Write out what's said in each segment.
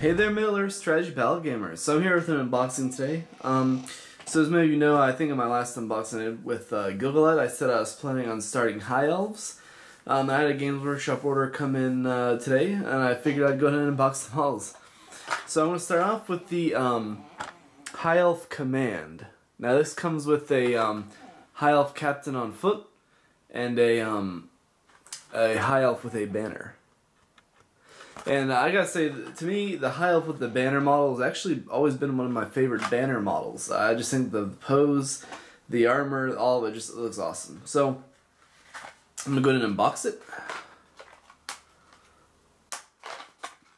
Hey there, Miller, Strategy Battle Gamers. So I'm here with an unboxing today. So as many of you know, I think in my last unboxing with Gilgalad, I said I was planning on starting High Elves. I had a Games Workshop order come in today, and I figured I'd go ahead and unbox the models. So I'm going to start off with the High Elf Command. Now this comes with a High Elf Captain on foot and a High Elf with a banner. And I gotta say, to me, the High Elf with the banner model has actually always been one of my favorite banner models. I just think the pose, the armor, all of it just looks awesome. So, I'm gonna go ahead and unbox it.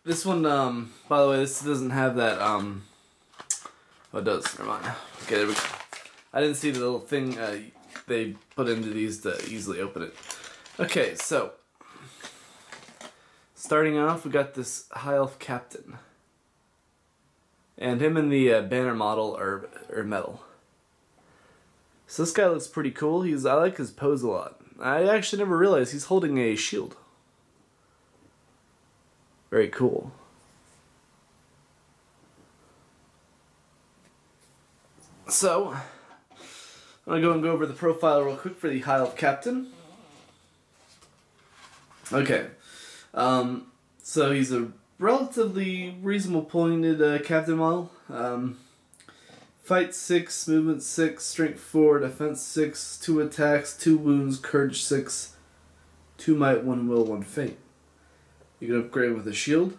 This one, by the way, this doesn't have that, oh it does, never mind. Okay, there we go. I didn't see the little thing they put into these to easily open it. Okay, so starting off, we got this High Elf Captain. And him and the banner model are metal. So this guy looks pretty cool. I like his pose a lot. I actually never realized he's holding a shield. Very cool. So, I'm going to go over the profile real quick for the High Elf Captain. Okay. So he's a relatively reasonable pointed captain model. Fight 6, movement 6, strength 4, defense 6, 2 attacks, 2 wounds, courage 6, 2 might, 1 will, 1 fate. You can upgrade with a shield,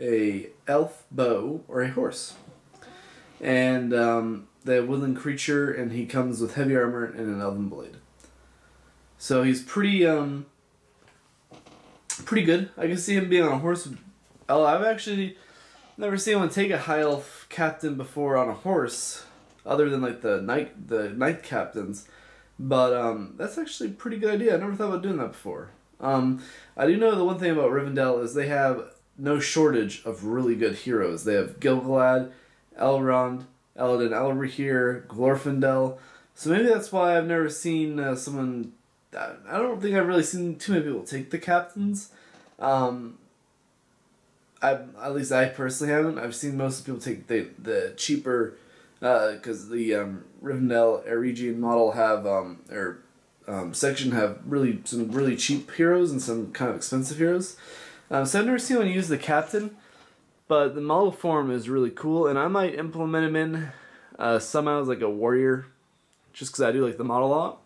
a elf bow, or a horse. And the woodland creature, and he comes with heavy armor and an elven blade. So he's pretty good. I can see him being on a horse. I've actually never seen anyone take a High Elf Captain before on a horse, other than like the knight captains. But that's actually a pretty good idea. I never thought about doing that before. I do know the one thing about Rivendell is they have no shortage of really good heroes. They have Gilgalad, Elrond, Elladan Elberhir, Glorfindel. So maybe that's why I've never seen someone. I don't think I've really seen too many people take the captains. At least I personally haven't. I've seen most people take the cheaper, because the Rivendell Eregion model have section have some really cheap heroes and some kind of expensive heroes. So I've never seen anyone use the captain, but the model form is really cool, and I might implement him in somehow as like a warrior, just because I do like the model a lot.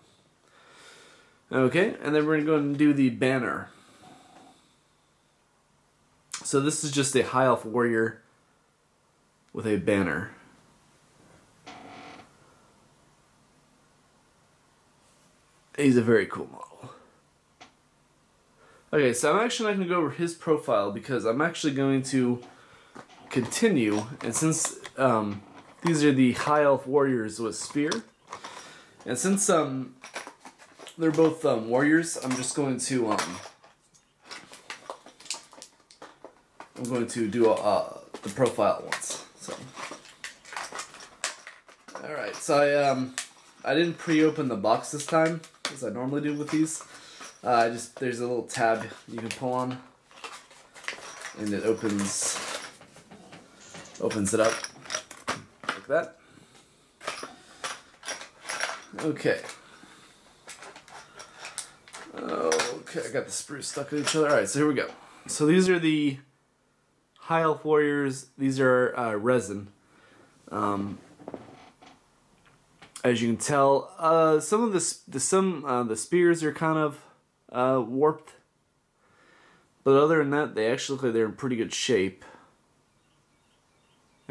Okay, and then we're going to go and do the banner. So this is just a High Elf warrior with a banner. He's a very cool model. Okay, so I'm actually not going to go over his profile because I'm actually going to continue, and since these are the High Elf warriors with spear, and since they're both warriors, I'm just going to do the profile once. So, all right. So I didn't pre-open the box this time as I normally do with these. There's a little tab you can pull on, and it opens it up like that. Okay. Okay, I got the sprues stuck in each other. Alright, so here we go. So these are the High Elf Warriors. These are resin. As you can tell, some of the spears are kind of warped. But other than that, they actually look like they're in pretty good shape.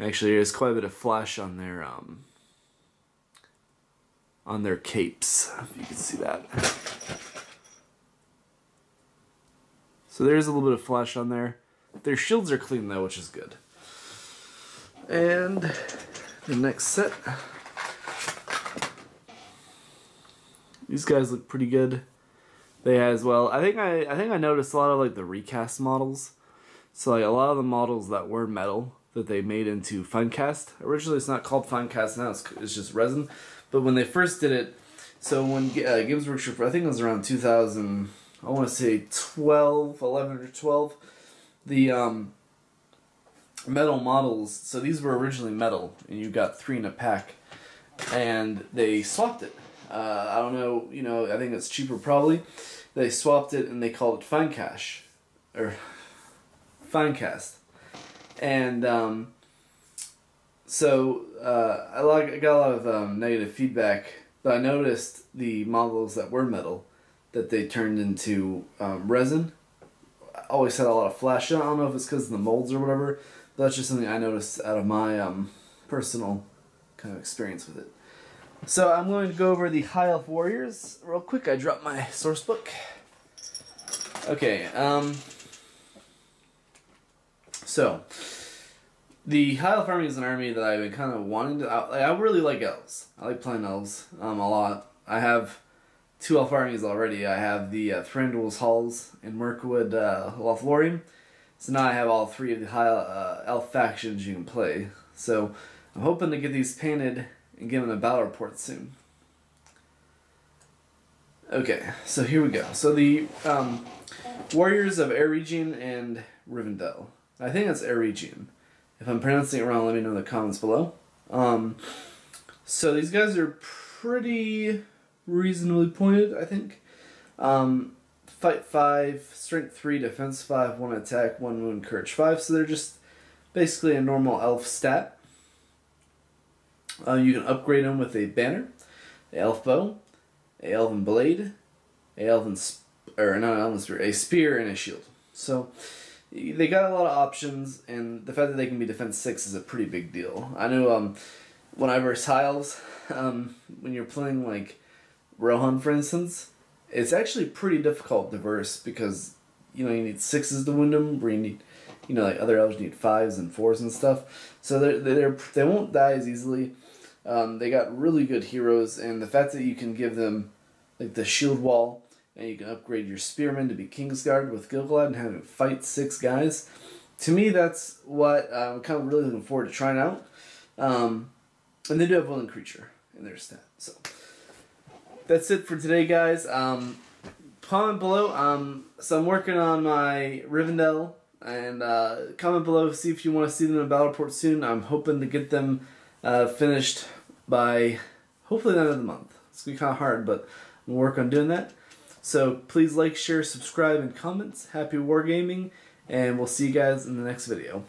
Actually, there's quite a bit of flash on their capes, if you can see that. So there's a little bit of flash on there. Their shields are clean though, which is good. And the next set. These guys look pretty good. They as well. I think I noticed a lot of like the recast models. So like a lot of the models that were metal that they made into Finecast. Originally it's not called Finecast now, it's just resin. But when they first did it, so when Games Workshop, I think it was around 2000, I want to say 11 or 12, the metal models. So these were originally metal, and you got 3 in a pack, and they swapped it. I don't know, you know, I think it's cheaper probably. They swapped it and they called it Fine Cash, or Fine Cast, and so I got a lot of negative feedback, but I noticed the models that were metal, that they turned into resin. I always had a lot of flash. I don't know if it's because of the molds or whatever, but that's just something I noticed out of my personal kind of experience with it. So I'm going to go over the High Elf Warriors real quick. I dropped my source book. Okay, so the High Elf Army is an army that I've been kind of wanting to... I really like elves. I like playing elves a lot. I have 2 elf armies already. I have the Thranduil's Halls and Mirkwood Lothlorien. So now I have all 3 of the high elf factions you can play. So I'm hoping to get these painted and give them a battle report soon. Okay, so here we go. So the Warriors of Eregion and Rivendell. I think that's Eregion. If I'm pronouncing it wrong, let me know in the comments below. So these guys are pretty reasonably pointed, I think. Fight 5, Strength 3, Defense 5, 1 Attack, 1 Wound, Courage 5. So they're just basically a normal elf stat. You can upgrade them with a banner, a elf bow, a elven blade, a spear, and a shield. So they got a lot of options, and the fact that they can be defense 6 is a pretty big deal. I know when I verse high elves, when you're playing like Rohan, for instance, it's actually pretty difficult to verse because you need 6s to wound them, where you need, like other elves need 5s and 4s and stuff. So they won't die as easily. They got really good heroes, and the fact that you can give them like the shield wall, and you can upgrade your spearmen to be Kingsguard with Gilgalad and have it fight 6 guys. To me, that's what I'm kind of really looking forward to trying out. And they do have Willing Creature in their stat. So that's it for today, guys. Comment below. So I'm working on my Rivendell, and comment below, see if you want to see them in a battle report soon. I'm hoping to get them finished by hopefully the end of the month. It's going to be kind of hard, but I'm going to work on doing that. So please like, share, subscribe, and comment. Happy wargaming, and we'll see you guys in the next video.